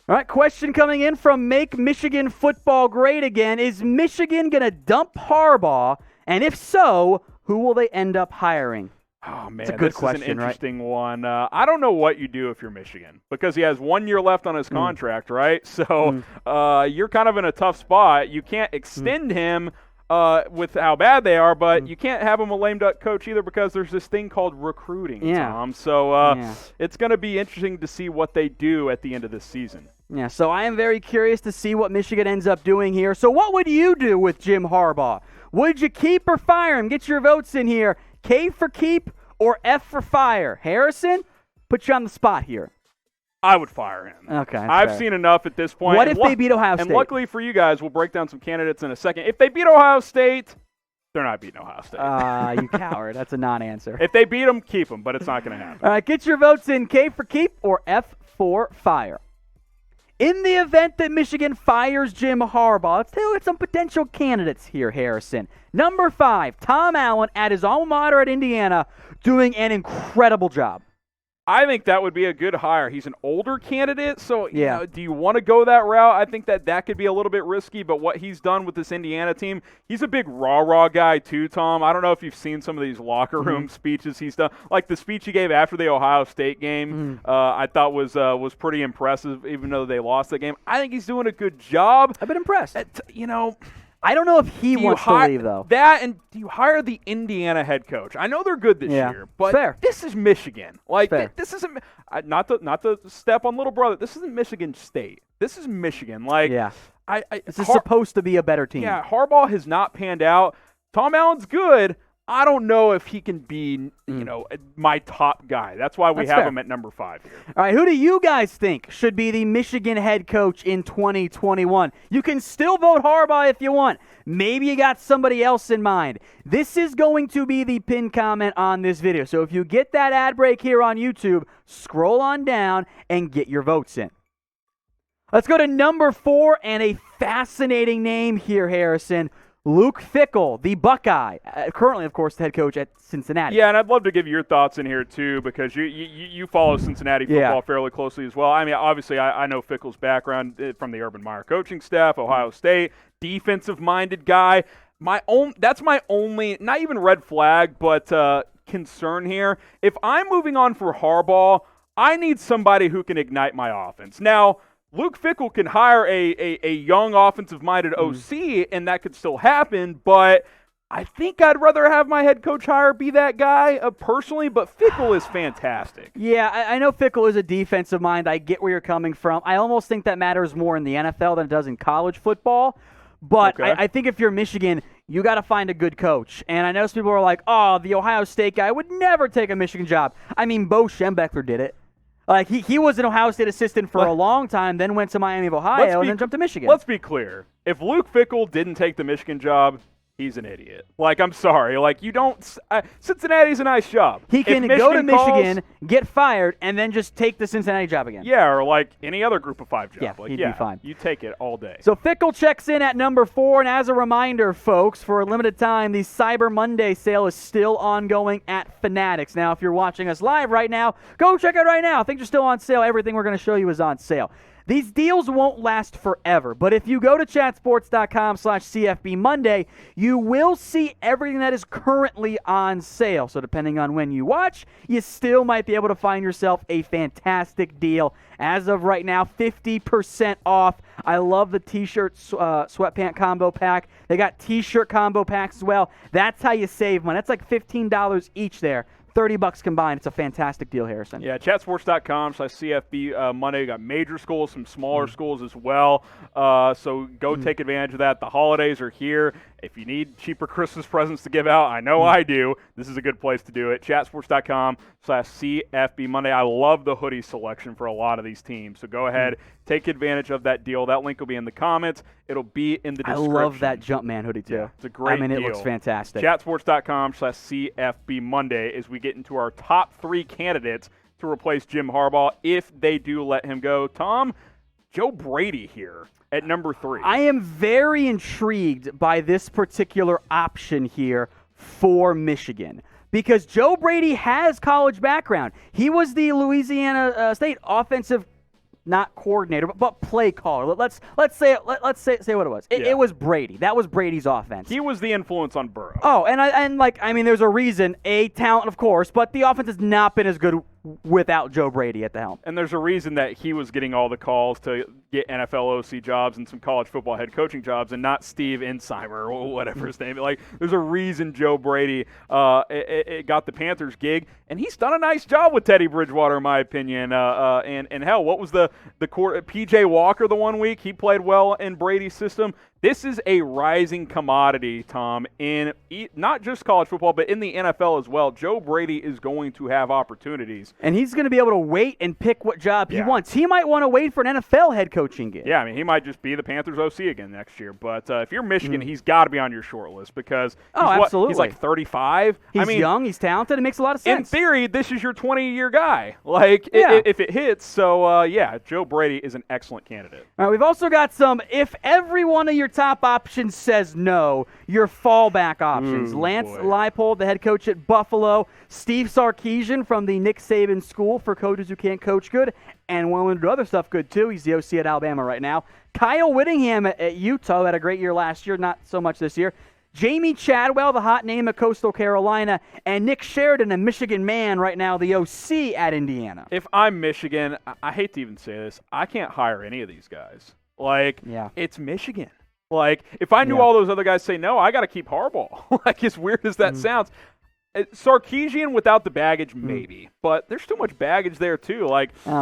All right, question coming in from Make Michigan Football Great Again. Is Michigan going to dump Harbaugh? And if so, who will they end up hiring? Oh, man, it's a good question, is an interesting one. I don't know what you do if you're Michigan because he has 1 year left on his contract, right? So you're kind of in a tough spot. You can't extend him with how bad they are, but you can't have him a lame duck coach either because there's this thing called recruiting, Tom. So it's going to be interesting to see what they do at the end of this season. Yeah, so I am very curious to see what Michigan ends up doing here. So what would you do with Jim Harbaugh? Would you keep or fire him? Get your votes in here. K for keep or F for fire? Harrison, put you on the spot here. I would fire him. Okay. I've seen enough at this point. What if they beat Ohio State? And luckily for you guys, we'll break down some candidates in a second. If they beat Ohio State, they're not beating Ohio State. You coward. That's a non-answer. If they beat them, keep them, but it's not going to happen. All right, get your votes in. K for keep or F for fire? In the event that Michigan fires Jim Harbaugh, let's take a look at some potential candidates here, Harrison. Number 5, Tom Allen at his alma mater at Indiana, doing an incredible job. I think that would be a good hire. He's an older candidate, so you know, do you want to go that route? I think that could be a little bit risky, but what he's done with this Indiana team, he's a big rah-rah guy too, Tom. I don't know if you've seen some of these locker room speeches he's done. Like the speech he gave after the Ohio State game, I thought was pretty impressive, even though they lost the game. I think he's doing a good job. I've been impressed. I don't know if he wants to leave, though. That, and do you hire the Indiana head coach? I know they're good this year, but this is Michigan. Like, this isn't not to step on little brother. This isn't Michigan State. This is Michigan. Like, this is supposed to be a better team. Yeah, Harbaugh has not panned out. Tom Allen's good. I don't know if he can be, my top guy. That's why we have him at number 5 here. All right, who do you guys think should be the Michigan head coach in 2021? You can still vote Harbaugh if you want. Maybe you got somebody else in mind. This is going to be the pinned comment on this video. So if you get that ad break here on YouTube, scroll on down and get your votes in. Let's go to number 4 and a fascinating name here, Harrison. Luke Fickell, the Buckeye, currently, of course, the head coach at Cincinnati. Yeah, and I'd love to give you your thoughts in here, too, because you follow Cincinnati football fairly closely as well. I mean, obviously, I know Fickell's background from the Urban Meyer coaching staff, Ohio State, defensive-minded guy. That's my only, not even red flag, but concern here. If I'm moving on for Harbaugh, I need somebody who can ignite my offense. Now, Luke Fickell can hire a young offensive-minded OC, and that could still happen, but I think I'd rather have my head coach hire be that guy personally, but Fickell is fantastic. Yeah, I know Fickell is a defensive mind. I get where you're coming from. I almost think that matters more in the NFL than it does in college football, but I think if you're Michigan, you got to find a good coach. And I know some people are like, oh, the Ohio State guy would never take a Michigan job. I mean, Bo Schembechler did it. Like, he was an Ohio State assistant for a long time, then went to Miami of Ohio, and then jumped to Michigan. Let's be clear. If Luke Fickell didn't take the Michigan job, he's an idiot. Like, I'm sorry. Like, you don't Cincinnati's a nice job. He can go to Michigan, get fired, and then just take the Cincinnati job again. Yeah, or like any other group of 5 job. Yeah, like, he'd be fine. You take it all day. So Fickell checks in at number 4, and as a reminder, folks, for a limited time, the Cyber Monday sale is still ongoing at Fanatics. Now, if you're watching us live right now, go check it right now. Things are still on sale. Everything we're going to show you is on sale. These deals won't last forever, but if you go to chatsports.com/CFB Monday, you will see everything that is currently on sale. So depending on when you watch, you still might be able to find yourself a fantastic deal. As of right now, 50% off. I love the T-shirt sweatpant combo pack. They got T-shirt combo packs as well. That's how you save money. That's like $15 each there. $30 combined. It's a fantastic deal, Harrison. Yeah, chatsports.com/CFB Monday. You got major schools, some smaller schools as well. So go take advantage of that. The holidays are here. If you need cheaper Christmas presents to give out, I know I do. This is a good place to do it. Chatsports.com/CFB Monday. I love the hoodie selection for a lot of these teams. So go ahead, take advantage of that deal. That link will be in the comments. It'll be in the description. I love that Jumpman hoodie, too. Yeah, it's a great deal. It looks fantastic. Chatsports.com/CFB Monday as we get into our top 3 candidates to replace Jim Harbaugh if they do let him go. Tom, Joe Brady here at number 3. I am very intrigued by this particular option here for Michigan because Joe Brady has college background. He was the Louisiana State offensive not coordinator, but play caller. Let's say what it was. It was Brady. That was Brady's offense. He was the influence on Burrow. Oh, and there's a reason. Talent, of course, but the offense has not been as good without Joe Brady at the helm. And there's a reason that he was getting all the calls to get NFL OC jobs and some college football head coaching jobs, and not Steve Insheimer or whatever his name is. Like, there's a reason Joe Brady got the Panthers gig, and he's done a nice job with Teddy Bridgewater, in my opinion. And hell, what was the P.J. Walker the one week? He played well in Brady's system. This is a rising commodity, Tom, in not just college football, but in the NFL as well. Joe Brady is going to have opportunities. And he's going to be able to wait and pick what job he wants. He might want to wait for an NFL head coaching gig. Yeah, I mean, he might just be the Panthers OC again next year. But if you're Michigan, he's got to be on your short list because absolutely. He's like 35. He's young. He's talented. It makes a lot of sense. In theory, this is your 20-year guy. If it hits. So, Joe Brady is an excellent candidate. All right, we've also got some, if every one of your top options says no, your fallback options. Lance Leipold, the head coach at Buffalo. Steve Sarkisian from the Nick Saban School for coaches who can't coach good and willing to do other stuff good, too. He's the OC at Alabama right now. Kyle Whittingham at Utah had a great year last year, not so much this year. Jamie Chadwell, the hot name at Coastal Carolina, and Nick Sheridan, a Michigan man right now, the OC at Indiana. If I'm Michigan, I hate to even say this, I can't hire any of these guys. It's Michigan. If I knew all those other guys say no, I got to keep Harbaugh. As weird as that sounds. Sarkisian without the baggage, maybe. But there's too much baggage there, too.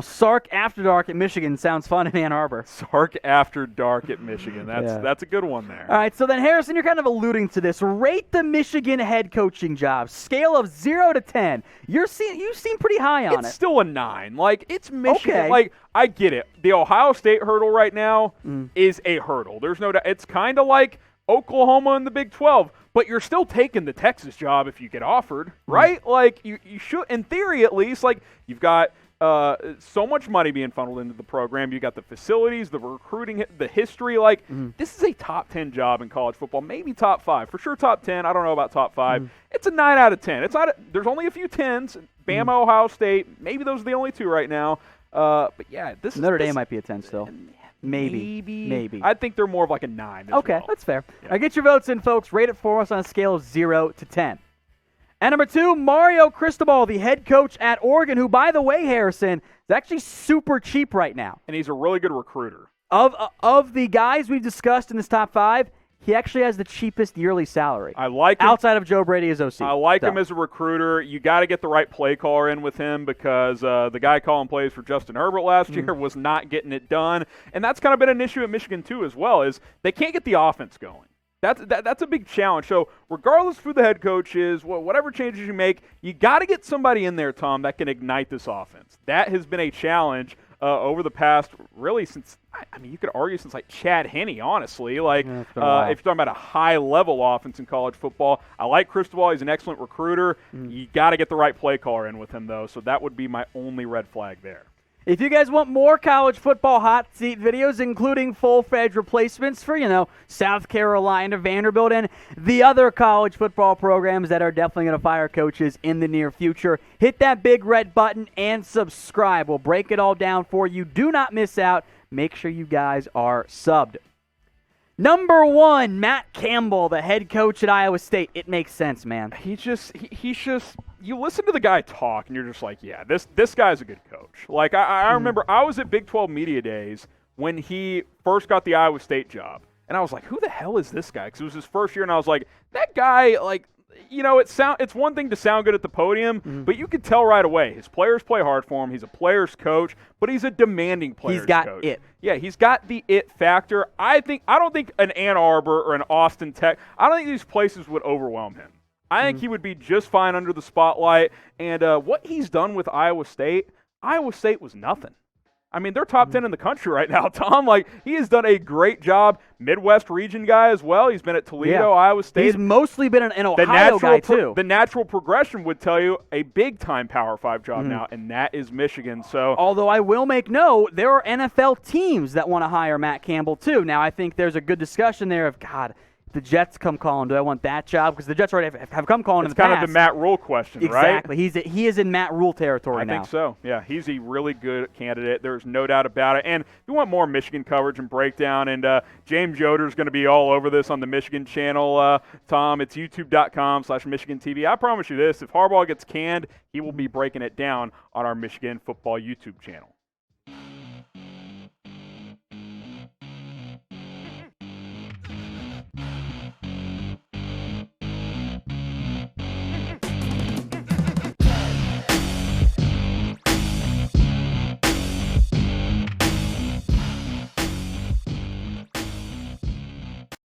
Sark After Dark at Michigan sounds fun in Ann Arbor. Sark After Dark at Michigan. That's a good one there. All right, so then, Harrison, you're kind of alluding to this. Rate the Michigan head coaching job. Scale of 0 to 10. You seem pretty high on it. It's still a 9. It's Michigan. Okay. I get it. The Ohio State hurdle right now is a hurdle. There's no doubt. It's kind of like Oklahoma in the Big 12. But you're still taking the Texas job if you get offered, right? You should, in theory at least. You've got so much money being funneled into the program. You got the facilities, the recruiting, the history. This is a top 10 job in college football, maybe top 5. For sure top 10. I don't know about top 5. It's a 9 out of 10. It's not. There's only a few 10s. Bama, Ohio State. Maybe those are the only 2 right now. But yeah, Notre Dame might be a 10 still. Maybe. I think they're more of a 9. Okay, that's fair. Yeah. All right, get your votes in, folks. Rate it for us on a scale of 0 to 10. And number 2, Mario Cristobal, the head coach at Oregon, who, by the way, Harrison, is actually super cheap right now. And he's a really good recruiter. Of the guys we've discussed in this top 5, he actually has the cheapest yearly salary. I like him. Outside of Joe Brady as OC. I like him as a recruiter. You got to get the right play caller in with him because the guy calling plays for Justin Herbert last year was not getting it done. And that's kind of been an issue at Michigan, too, as well, is they can't get the offense going. That's a big challenge. So regardless of who the head coach is, whatever changes you make, you got to get somebody in there, Tom, that can ignite this offense. That has been a challenge over the past, really, since, you could argue since Chad Henne, honestly. If you're talking about a high-level offense in college football, I like Cristobal. He's an excellent recruiter. You got to get the right play caller in with him, though. So that would be my only red flag there. If you guys want more college football hot seat videos, including full-fledged replacements for, South Carolina, Vanderbilt, and the other college football programs that are definitely going to fire coaches in the near future, hit that big red button and subscribe. We'll break it all down for you. Do not miss out. Make sure you guys are subbed. Number 1, Matt Campbell, the head coach at Iowa State. It makes sense, man. He's just you listen to the guy talk, and you're just like, yeah, this guy's a good coach. I remember I was at Big 12 Media Days when he first got the Iowa State job, and I was like, who the hell is this guy? Because it was his first year, and I was like, that guy, it's one thing to sound good at the podium, but you could tell right away. His players play hard for him. He's a player's coach, but he's a demanding player's coach. He's got it. Yeah, he's got the it factor. I don't think an Ann Arbor or an Austin Tech, I don't think these places would overwhelm him. I think he would be just fine under the spotlight. And what he's done with Iowa State was nothing. They're top 10 in the country right now, Tom. He has done a great job. Midwest region guy as well. He's been at Toledo, Iowa State. He's mostly been an Ohio guy, too. The natural progression would tell you a big-time Power 5 job now, and that is Michigan. So, although I will make note, there are NFL teams that want to hire Matt Campbell, too. Now, I think there's a good discussion there of, God, the Jets come calling, do I want that job? Because the Jets already have come calling in the past. It's kind of of the Matt Rule question, right? Exactly. He is in Matt Rule territory now. I think so. Yeah, he's a really good candidate. There's no doubt about it. And if you want more Michigan coverage and breakdown, and James Yoder's going to be all over this on the Michigan channel, Tom, it's youtube.com/MichiganTV. I promise you this, if Harbaugh gets canned, he will be breaking it down on our Michigan football YouTube channel.